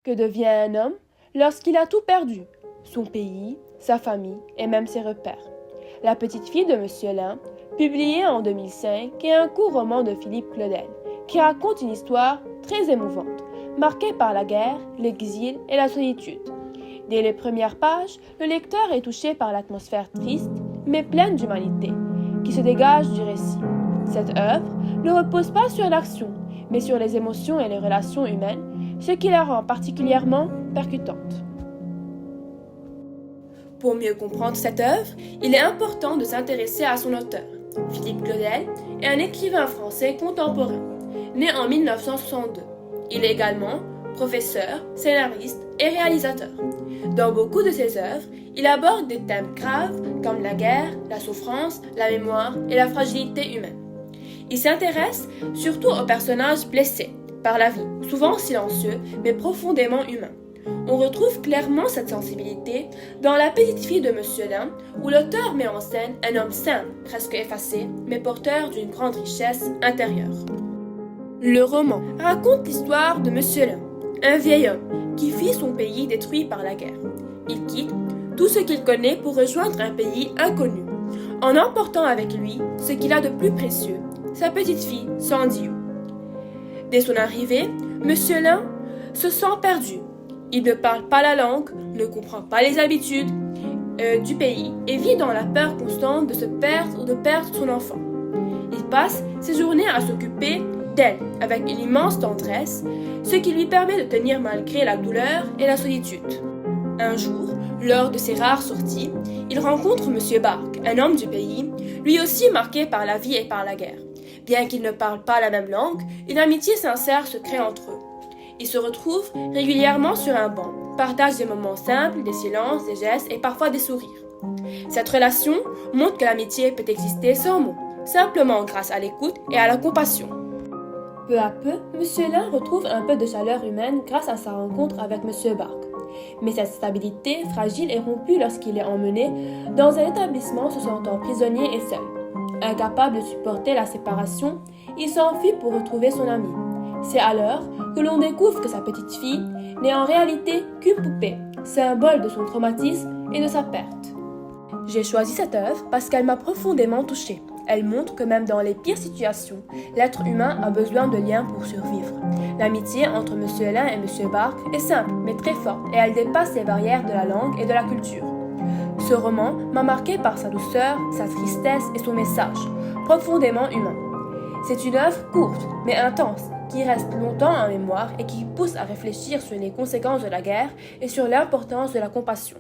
Que devient un homme lorsqu'il a tout perdu, son pays, sa famille et même ses repères? La petite fille de Monsieur Lin, publié en 2005, est un court roman de Philippe Claudel qui raconte une histoire très émouvante, marquée par la guerre, l'exil et la solitude. Dès les premières pages, le lecteur est touché par l'atmosphère triste mais pleine d'humanité qui se dégage du récit. Cette œuvre ne repose pas sur l'action, mais sur les émotions et les relations humaines, ce qui la rend particulièrement percutante. Pour mieux comprendre cette œuvre, il est important de s'intéresser à son auteur. Philippe Claudel est un écrivain français contemporain, né en 1962. Il est également professeur, scénariste et réalisateur. Dans beaucoup de ses œuvres, il aborde des thèmes graves comme la guerre, la souffrance, la mémoire et la fragilité humaine. Il s'intéresse surtout aux personnages blessés par la vie, souvent silencieux mais profondément humains. On retrouve clairement cette sensibilité dans La petite fille de Monsieur Lin, où l'auteur met en scène un homme simple, presque effacé, mais porteur d'une grande richesse intérieure. Le roman raconte l'histoire de Monsieur Lin, un vieil homme qui fuit son pays détruit par la guerre. Il quitte tout ce qu'il connaît pour rejoindre un pays inconnu, en emportant avec lui ce qu'il a de plus précieux, sa petite fille Sandiou. Dès son arrivée, Monsieur Lin se sent perdu. Il ne parle pas la langue, ne comprend pas les habitudes du pays et vit dans la peur constante de se perdre ou de perdre son enfant. Il passe ses journées à s'occuper d'elle avec une immense tendresse, ce qui lui permet de tenir malgré la douleur et la solitude. Un jour, lors de ses rares sorties, il rencontre Monsieur Barque, un homme du pays, lui aussi marqué par la vie et par la guerre. Bien qu'ils ne parlent pas la même langue, une amitié sincère se crée entre eux. Ils se retrouvent régulièrement sur un banc, partagent des moments simples, des silences, des gestes et parfois des sourires. Cette relation montre que l'amitié peut exister sans mots, simplement grâce à l'écoute et à la compassion. Peu à peu, Monsieur Lin retrouve un peu de chaleur humaine grâce à sa rencontre avec Monsieur Barque. Mais cette stabilité fragile est rompue lorsqu'il est emmené dans un établissement se sentant prisonnier et seul. Incapable de supporter la séparation, il s'enfuit pour retrouver son ami. C'est alors que l'on découvre que sa petite fille n'est en réalité qu'une poupée, symbole de son traumatisme et de sa perte. J'ai choisi cette œuvre parce qu'elle m'a profondément touchée. Elle montre que même dans les pires situations, l'être humain a besoin de liens pour survivre. L'amitié entre Monsieur Lin et Monsieur Barque est simple mais très forte et elle dépasse les barrières de la langue et de la culture. Ce roman m'a marqué par sa douceur, sa tristesse et son message, profondément humain. C'est une œuvre courte mais intense, qui reste longtemps en mémoire et qui pousse à réfléchir sur les conséquences de la guerre et sur l'importance de la compassion.